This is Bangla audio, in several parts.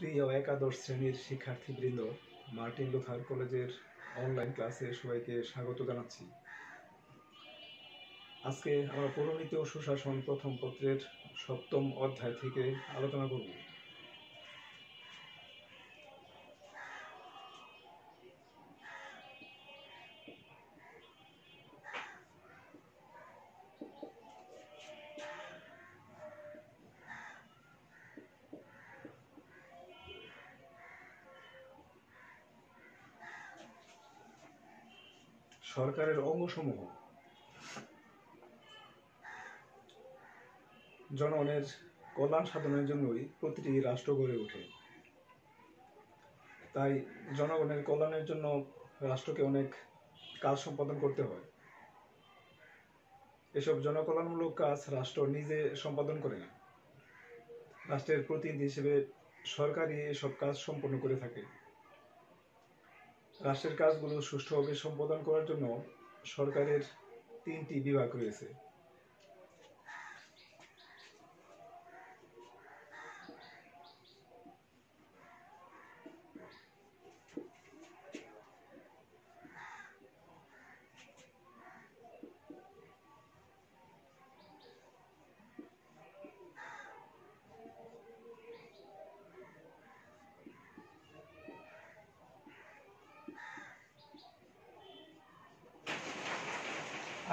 প্রিয় একাদশ শ্রেণীর শিক্ষার্থীবৃন্দ, মার্টিন লুথার কলেজের অনলাইন ক্লাসে সবাইকে স্বাগত জানাচ্ছি। আজকে আমরা পৌরনীতি ও সুশাসন প্রথম পত্রের 7ম অধ্যায় থেকে আলোচনা করব। সরকারের অঙ্গসমূহ জনগণের কল্যাণ সাধনের জন্যই প্রতিটি রাষ্ট্র গড়ে ওঠে। তাই জনগণের কল্যাণের জন্য রাষ্ট্রকে অনেক কাজ সম্পাদন করতে হয়। এসব জনকল্যাণমূলক কাজ রাষ্ট্র নিজে সম্পাদন করে না, রাষ্ট্রের প্রতিনিধি হিসেবে সরকারই এসব কাজ সম্পন্ন করে থাকে। রাষ্ট্রের কাজগুলো সুষ্ঠুভাবে সম্পাদন করার জন্য সরকারের 3টি বিভাগ রয়েছে।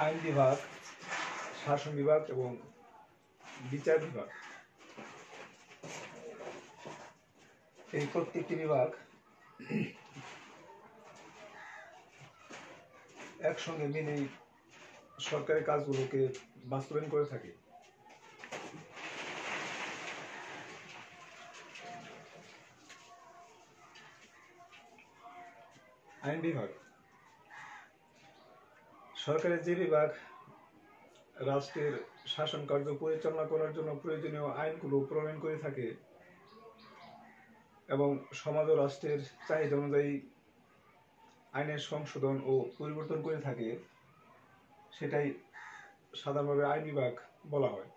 আইন বিভাগ, শাসন বিভাগ এবং বিচার বিভাগ। এই প্রত্যেকটি বিভাগ একসঙ্গে মিলে সরকারি কাজগুলোকে বাস্তবায়ন করে থাকে। আইন বিভাগ সরকারের যে বিভাগ রাষ্ট্রের শাসন কার্য পরিচালনা করার জন্য প্রয়োজনীয় আইনগুলো প্রণয়ন করে থাকে এবং সমাজ ও রাষ্ট্রের চাহিদা অনুযায়ী আইনের সংশোধন ও পরিবর্তন করে থাকে, সেটাই সাধারণভাবে আইন বিভাগ বলা হয়।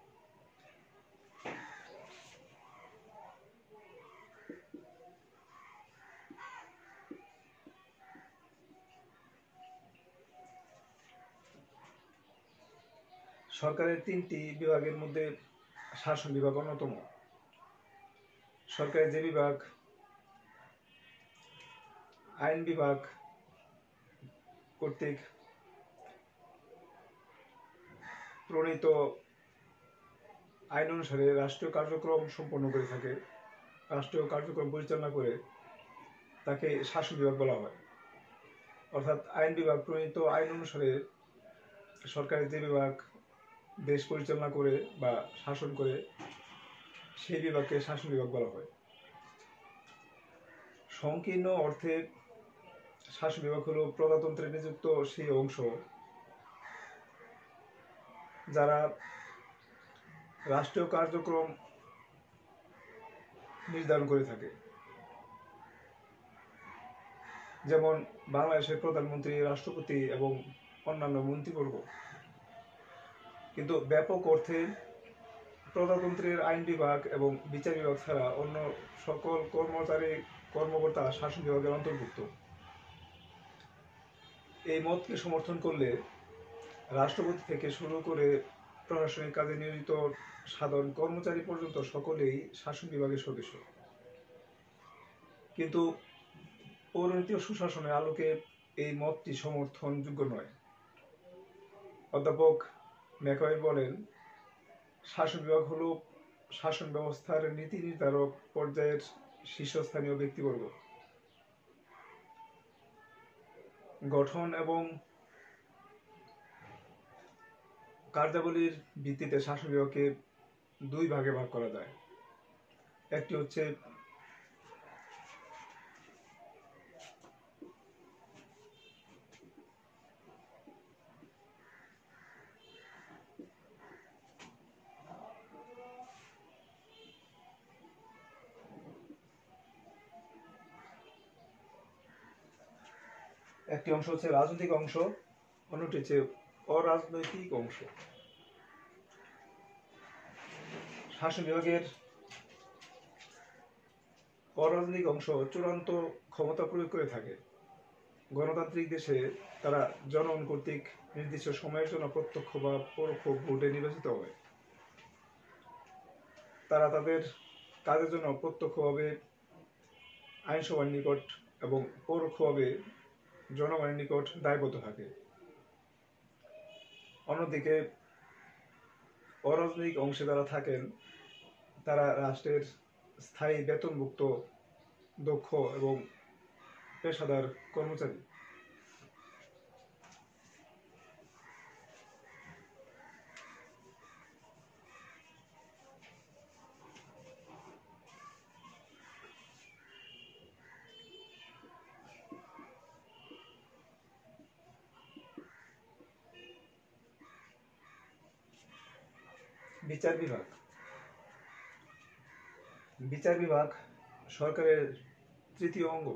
সরকারের 3টি বিভাগের মধ্যে শাসন বিভাগ অন্যতম। সরকারের যে বিভাগ আইন বিভাগ কর্তৃক প্রণীত আইন অনুসারে রাষ্ট্রীয় কার্যক্রম সম্পন্ন করে থাকে, রাষ্ট্রীয় কার্যক্রম পরিচালনা করে, তাকে শাসন বিভাগ বলা হয়। অর্থাৎ আইন বিভাগ প্রণীত আইন অনুসারে সরকারের যে বিভাগ দেশ পরিচালনা করে বা শাসন করে, সেই বিভাগকে শাসন বিভাগ বলা হয়। সংকীর্ণ অর্থে শাসন বিভাগ হলো প্রজাতন্ত্রে নিযুক্ত সেই অংশ যারা রাষ্ট্রীয় কার্যক্রম নির্ধারণ করে থাকে, যেমন বাংলাদেশের প্রধানমন্ত্রী, রাষ্ট্রপতি এবং অন্যান্য মন্ত্রীবর্গ। কিন্তু ব্যাপক অর্থে প্রজাতন্ত্রের আইন বিভাগ এবং বিচার বিভাগ ছাড়া অন্য সকল কর্মকর্তা শাসন বিভাগের অন্তর্ভুক্ত। এই মতকে সমর্থন করলে রাষ্ট্রপতি থেকে শুরু করে প্রশাসনিক কাজে নিয়োজিত সাধারণ কর্মচারী পর্যন্ত সকলেই শাসন বিভাগের সদস্য। কিন্তু পৌরনীতি ও সুশাসনের আলোকে এই মতটি সমর্থনযোগ্য নয়। অধ্যাপক ম্যাকওয়েল বলেন, শাসন বিভাগ হল শাসন ব্যবস্থার নীতি নির্ধারক পর্যায়ের শীর্ষস্থানীয় ব্যক্তিবর্গ। গঠন এবং কার্যাবলীর ভিত্তিতে শাসন বিভাগকে 2 ভাগে ভাগ করা যায়। একটি হচ্ছে রাজনৈতিক অংশ, অন্যটি হচ্ছে অরাজনৈতিক অংশ। শাসন বিভাগের অরাজনৈতিক অংশ চূড়ান্ত ক্ষমতা প্রয়োগ করে থাকে। গণতান্ত্রিক দেশে তারা জনগণ কর্তৃক নির্দিষ্ট সময়ের জন্য প্রত্যক্ষ বা পরোক্ষ ভোটে নির্বাচিত হয়। তারা তাদের কাজের জন্য প্রত্যক্ষভাবে আইনসভার নিকট এবং পরোক্ষভাবে জনগণের নিকট দায়বদ্ধ থাকে। অন্যদিকে অরাজনৈতিক অংশে যারা থাকেন তারা রাষ্ট্রের স্থায়ী বেতনভুক্ত দক্ষ এবং পেশাদার কর্মচারী। বিচার বিভাগ বিচার বিভাগ সরকারের তৃতীয় অঙ্গ।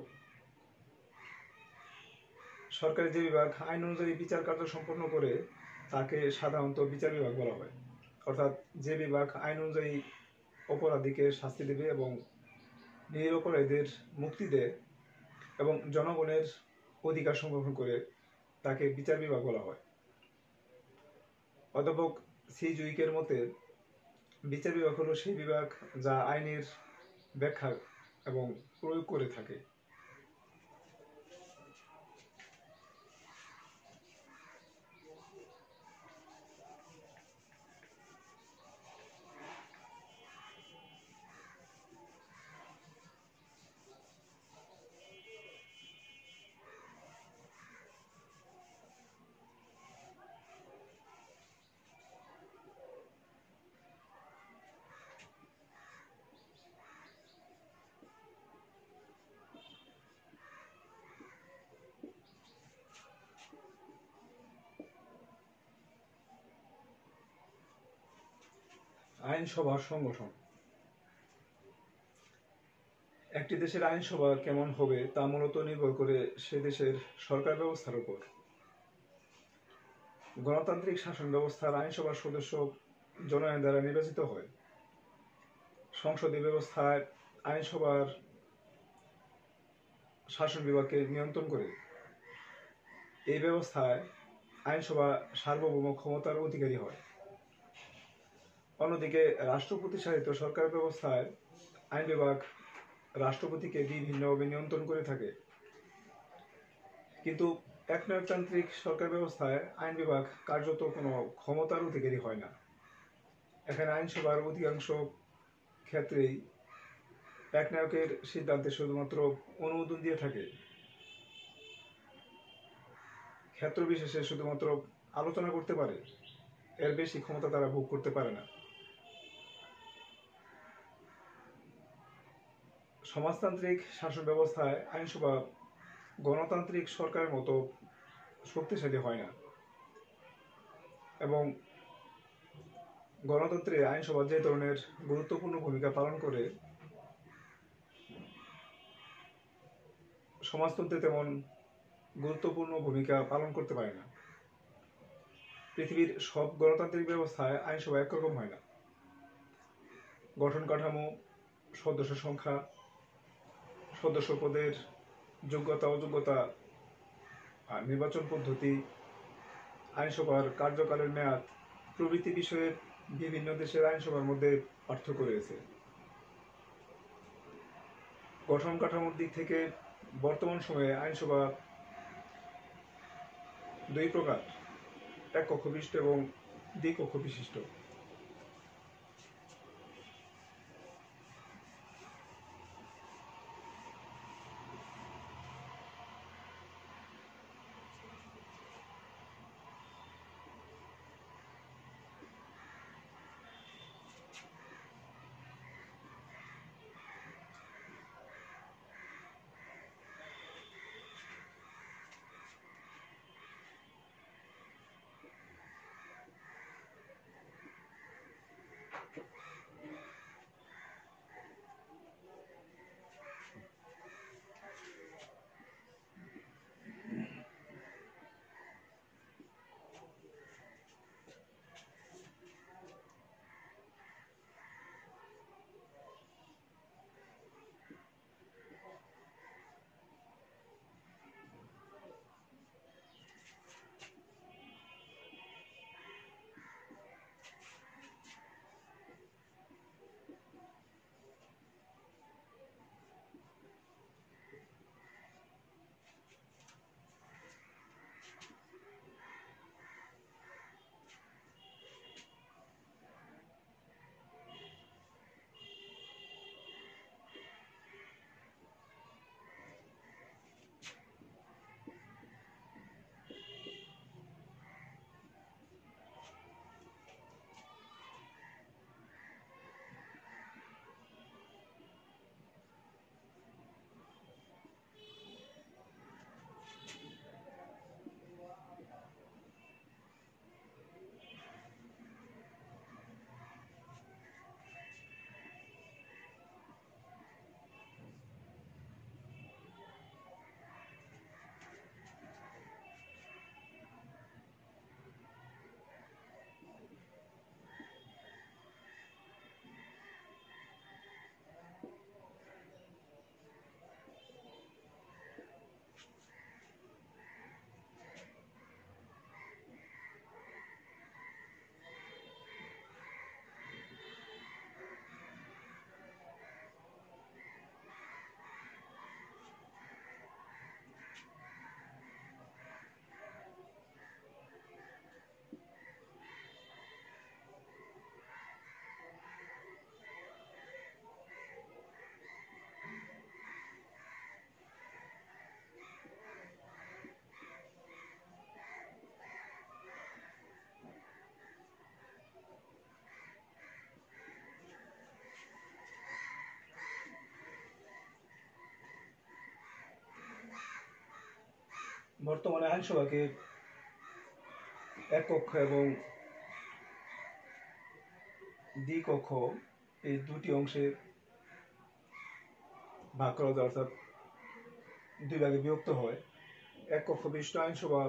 সরকারের যে বিভাগ আইন অনুযায়ী বিচার কার্য সম্পন্ন করে তাকে সাধারণত বিচার বিভাগ বলা হয়। অর্থাৎ যে বিভাগ আইন অনুযায়ী অপরাধীকে শাস্তি দেবে এবং নিরপরাধীদের মুক্তি দেয় এবং জনগণের অধিকার সংরক্ষণ করে তাকে বিচার বিভাগ বলা হয়। অধ্যাপক সি জুইকের মতে বিচার বিভাগ হলো সেই বিভাগ যা আইনের ব্যাখ্যা এবং প্রয়োগ করে থাকে। আইনসভার সংগঠন। একটি দেশের আইনসভা কেমন হবে তা মূলত নির্ভর করে সে দেশের সরকার ব্যবস্থার উপর। গণতান্ত্রিক শাসন ব্যবস্থার আইনসভার সদস্য জনগণের দ্বারা নির্বাচিত হয়। সংসদীয় ব্যবস্থায় আইনসভার শাসন বিভাগকে নিয়ন্ত্রণ করে। এই ব্যবস্থায় আইনসভা সার্বভৌম ক্ষমতার অধিকারী হয়। অন্যদিকে রাষ্ট্রপতি শাসিত সরকার ব্যবস্থায় আইন বিভাগ রাষ্ট্রপতিকে বিভিন্নভাবে নিয়ন্ত্রণ করে থাকে। কিন্তু একনায়কতান্ত্রিক সরকার ব্যবস্থায় আইন বিভাগ কার্যত কোনো ক্ষমতার অধিকারী হয় না। এখানে আইনসভার অধিকাংশ ক্ষেত্রেই একনায়কের সিদ্ধান্তে শুধুমাত্র অনুমোদন দিয়ে থাকে। ক্ষেত্র বিশেষে শুধুমাত্র আলোচনা করতে পারে, এর বেশি ক্ষমতা তারা ভোগ করতে পারে না। সমাজতান্ত্রিক শাসন ব্যবস্থায় আইনসভা গণতান্ত্রিক সরকারের মতো শক্তিশালী হয় না এবং গণতন্ত্রে আইনসভা যে ধরনের গুরুত্বপূর্ণ ভূমিকা পালন করে সমাজতন্ত্রে তেমন গুরুত্বপূর্ণ ভূমিকা পালন করতে পারে না। পৃথিবীর সব গণতান্ত্রিক ব্যবস্থায় আইনসভা একরকম হয় না। গঠন কাঠামো, সদস্য সংখ্যা, সদস্য পদের যোগ্যতা অযোগ্যতা, নির্বাচন পদ্ধতি, আইনসভার কার্যকালের মেয়াদ প্রভৃতি বিষয়ে বিভিন্ন দেশের আইনসভার মধ্যে পার্থক্য রয়েছে। গঠন কাঠামোর দিক থেকে বর্তমান সময়ে আইনসভা দুই প্রকার, এক কক্ষ বিশিষ্ট এবং দ্বিকক্ষ বিশিষ্ট। বর্তমানে আইনসভাকে এক কক্ষ এবং দ্বিকক্ষ এই দুটি অংশে ভাগ করা যায়, অর্থাৎ দুই ভাগে বিভক্ত হয়। এক কক্ষ বিশিষ্ট আইনসভা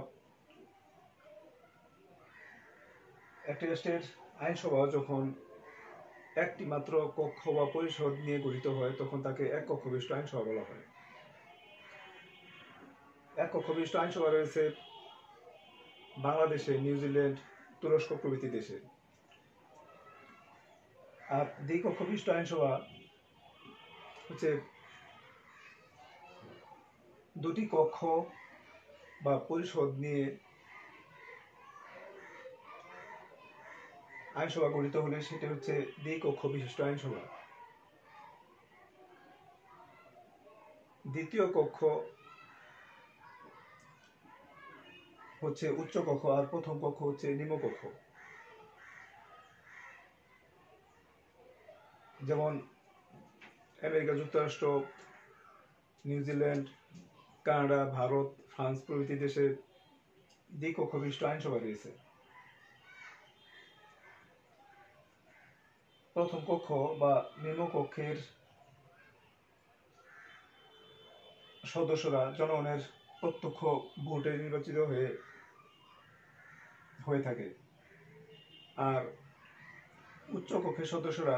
একটি রাষ্ট্রের আইনসভা যখন একটি মাত্র কক্ষ বা পরিষদ নিয়ে গঠিত হয় তখন তাকে এক কক্ষ বিশিষ্ট আইনসভা বলা হয়। এক কক্ষ বিশিষ্ট আইনসভা রয়েছে বাংলাদেশে, নিউজিল্যান্ড, তুরস্ক প্রভৃতি দেশে। আর দ্বিকক্ষ বিশিষ্ট আইনসভা হচ্ছে দুটি কক্ষ বা পরিষদ নিয়ে আইনসভা গঠিত হলে সেটা হচ্ছে দ্বিকক্ষ বিশিষ্ট আইনসভা। দ্বিতীয় কক্ষ হচ্ছে উচ্চ কক্ষ আর প্রথম কক্ষ হচ্ছে নিম্ন কক্ষ। যেমন আমেরিকা যুক্তরাষ্ট্র, নিউজিল্যান্ড, কানাডা, ভারত, ফ্রান্স প্রভৃতি দেশে দ্বিকক্ষ বিশিষ্ট আইনসভা রয়েছে। প্রথম কক্ষ বা নিম্ন কক্ষের সদস্যরা জনগণের প্রত্যক্ষ ভোটে নির্বাচিত হয়ে থাকে, আর উচ্চ কক্ষের সদস্যরা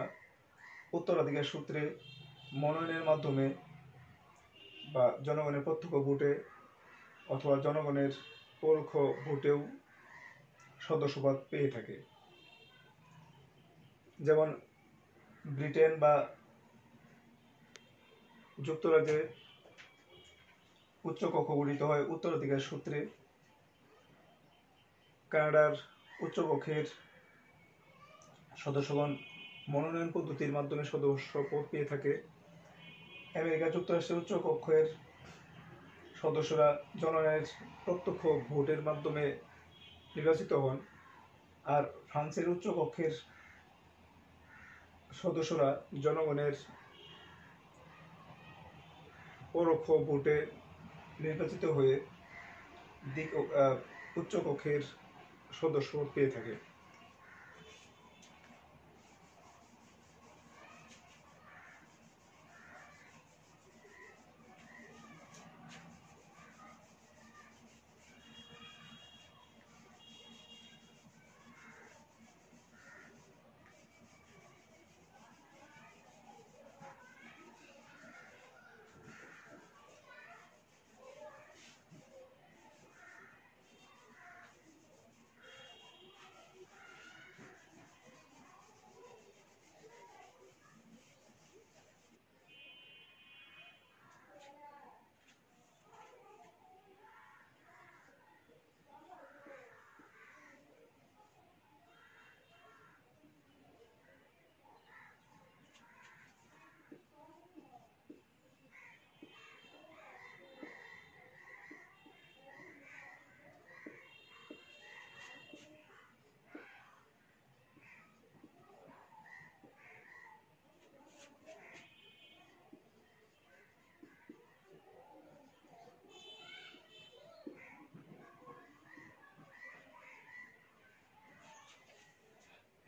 উত্তরাধিকার সূত্রে মনোনয়নের মাধ্যমে বা জনগণের প্রত্যক্ষ ভোটে অথবা জনগণের পরোক্ষ ভোটেও সদস্যপদ পেয়ে থাকে। যেমন ব্রিটেন বা যুক্তরাজ্যে উচ্চ কক্ষ গঠিত হয় উত্তরাধিকার সূত্রে, কানাডার উচ্চ কক্ষের সদস্যগণ মনোনয়ন পদ্ধতির মাধ্যমে সদস্যপদ পেয়ে থাকে। আমেরিকা যুক্তরাষ্ট্রের উচ্চ কক্ষের সদস্যরা জনগণের প্রত্যক্ষ ভোটের মাধ্যমে নির্বাচিত হন, আর ফ্রান্সের উচ্চ কক্ষের সদস্যরা জনগণের পরোক্ষ ভোটে নির্বাচিত হয়ে উচ্চ কক্ষের সদস্য পেয়ে থাকে।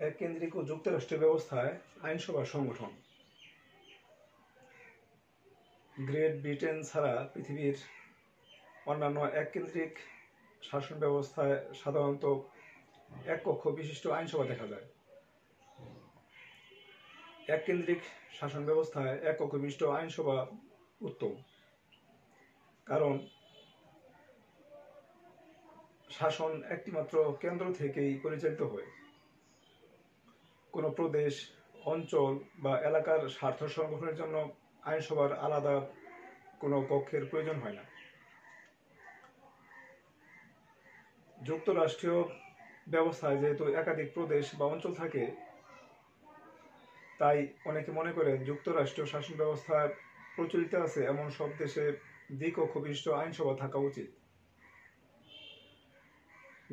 এককেন্দ্রিক ও যুক্তরাষ্ট্রীয় ব্যবস্থায় আইনসভার সংগঠন। গ্রেট ব্রিটেন ছাড়া পৃথিবীর অন্যান্য এককেন্দ্রিক শাসন ব্যবস্থায় সাধারণত এক কক্ষ বিশিষ্ট আইনসভা দেখা যায়। এককেন্দ্রিক শাসন ব্যবস্থায় এক কক্ষ বিশিষ্ট আইনসভা উত্তম, কারণ শাসন একটিমাত্র কেন্দ্র থেকেই পরিচালিত হয়। কোনো প্রদেশ, অঞ্চল বা এলাকার স্বার্থ সংগঠনের জন্য আইনসভার আলাদা কোনো কক্ষের প্রয়োজন হয় না। যুক্তরাষ্ট্রীয় ব্যবস্থায় যেহেতু একাধিক প্রদেশ বা অঞ্চল থাকে, তাই অনেকে মনে করেন যুক্তরাষ্ট্রীয় শাসন ব্যবস্থা প্রচলিত আছে এমন সব দেশে দ্বিকক্ষ বিশিষ্ট আইনসভা থাকা উচিত।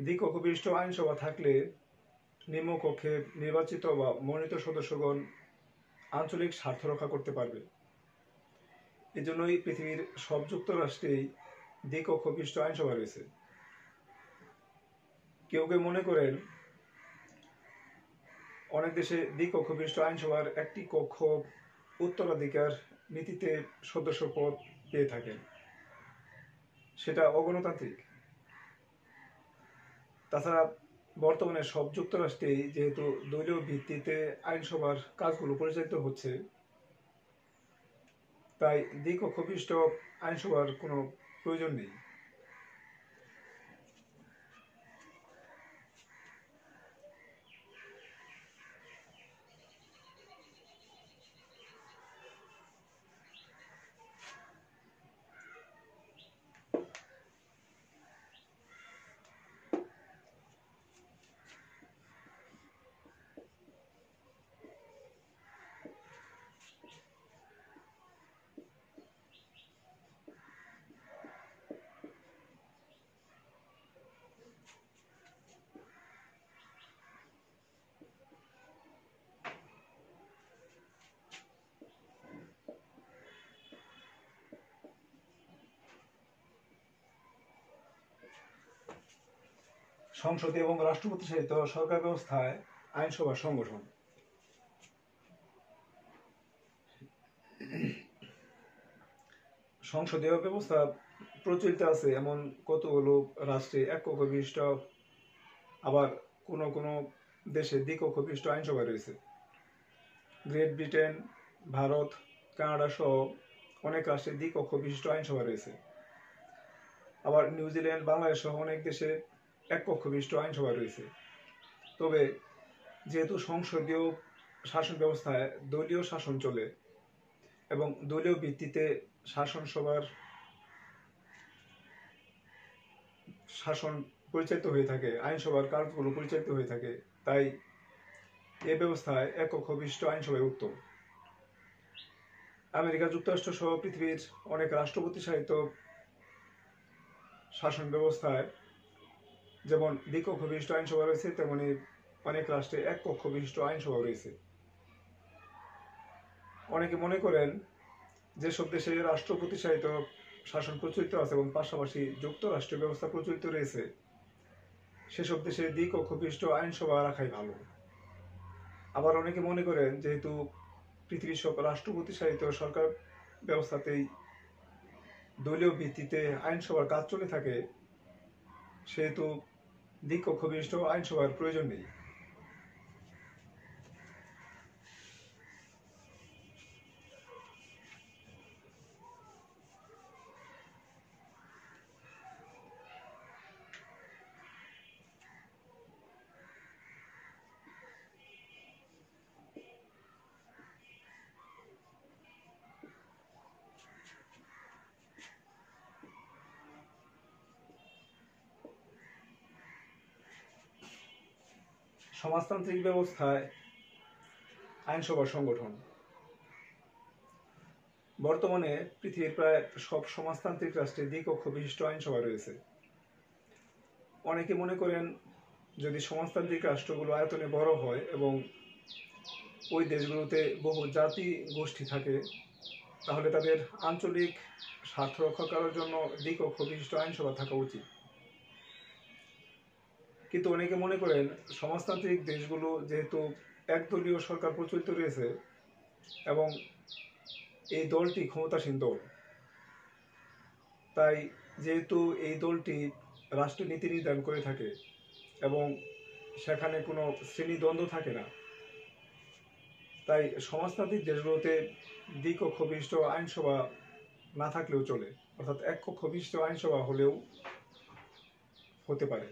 দ্বিকক্ষ বিশিষ্ট আইনসভা থাকলে নিম্নকক্ষে নির্বাচিত বা মনোনীত সদস্যগণ আঞ্চলিক স্বার্থ রক্ষা করতে পারবে। এজন্যই পৃথিবীর সব যুক্তরাষ্ট্রেই দ্বিকক্ষ বিশিষ্ট আইনসভা রয়েছে। কেউ কেউ মনে করেন অনেক দেশে দ্বিকক্ষ বিশিষ্ট আইনসভার একটি কক্ষ উত্তরাধিকার নীতিতে সদস্য পদ পেয়ে থাকেন, সেটা অগণতান্ত্রিক। তাছাড়া বর্তমানে সব যুক্তরাষ্ট্রেই যেহেতু দলীয় ভিত্তিতে আইনসভার কাজগুলো পরিচালিত হচ্ছে, তাই দ্বিকক্ষ বিশিষ্ট আইনসভার কোনো প্রয়োজন নেই। সংসদ এবং রাষ্ট্রপতি শাসিত সরকার ব্যবস্থায় আইনসভার সংগঠন। সংসদীয় ব্যবস্থা প্রচলিত আছে এমন কতগুলো রাষ্ট্রে একক বিশিষ্ট, আবার কোনো কোনো দেশে দ্বিকক্ষ বিশিষ্ট আইনসভা রয়েছে। গ্রেট ব্রিটেন, ভারত, কানাডা সহ অনেক রাষ্ট্রে দ্বিকক্ষ বিশিষ্ট আইনসভা রয়েছে। আবার নিউজিল্যান্ড, বাংলাদেশ সহ অনেক দেশে এক কক্ষ বিশিষ্ট আইনসভা রয়েছে। তবে যেহেতু সংসদীয় শাসন ব্যবস্থায় দলীয় শাসন চলে এবং দলীয় ভিত্তিতে শাসন পরিচালিত হয়ে থাকে, আইনসভার কাজগুলো পরিচালিত হয়ে থাকে, তাই এ ব্যবস্থায় এক কক্ষ বিশিষ্ট আইনসভায় উত্তম। আমেরিকা যুক্তরাষ্ট্র সহ পৃথিবীর অনেক রাষ্ট্রপতি শাসিত শাসন ব্যবস্থায় যেমন দ্বিকক্ষ বিশিষ্ট আইনসভা রয়েছে, তেমনি অনেক রাষ্ট্রে এক কক্ষ বিশিষ্ট আইনসভা রয়েছে। অনেকে মনে করেন যেসব দেশে রাষ্ট্রপতি শাসিত শাসন প্রচলিত আছে এবং পাশাপাশি যুক্তরাষ্ট্রীয় ব্যবস্থা প্রচলিত রয়েছে, সেসব দেশে দ্বিকক্ষ বিশিষ্ট আইনসভা রাখাই ভালো। আবার অনেকে মনে করেন যেহেতু পৃথিবীর সব রাষ্ট্রপতি শাসিত সরকার ব্যবস্থাতেই দলীয় ভিত্তিতে আইনসভার কাজ চলে থাকে, সেহেতু দ্বিকক্ষ বিশিষ্ট আইনসভার প্রয়োজন নেই। সমাজতান্ত্রিক ব্যবস্থায় আইনসভার সংগঠন। বর্তমানে পৃথিবীর প্রায় সব সমাজতান্ত্রিক রাষ্ট্রে দ্বিকক্ষ বিশিষ্ট আইনসভা রয়েছে। অনেকে মনে করেন যদি সমাজতান্ত্রিক রাষ্ট্রগুলো আয়তনে বড় হয় এবং ওই দেশগুলোতে বহু জাতি গোষ্ঠী থাকে, তাহলে তাদের আঞ্চলিক স্বার্থ রক্ষা করার জন্য দ্বিকক্ষ বিশিষ্ট আইনসভা থাকা উচিত। কিন্তু অনেকে মনে করেন সমাজতান্ত্রিক দেশগুলো যেহেতু একদলীয় সরকার প্রচলিত রয়েছে এবং এই দলটি ক্ষমতাসীন দল, তাই যেহেতু এই দলটি রাষ্ট্রীয় নীতি নির্ধারণ করে থাকে এবং সেখানে কোনো শ্রেণীদ্বন্দ্ব থাকে না, তাই সমাজতান্ত্রিক দেশগুলোতে দ্বিকক্ষ বিশিষ্ট আইনসভা না থাকলেও চলে, অর্থাৎ এক কক্ষ বিশিষ্ট আইনসভা হলেও হতে পারে।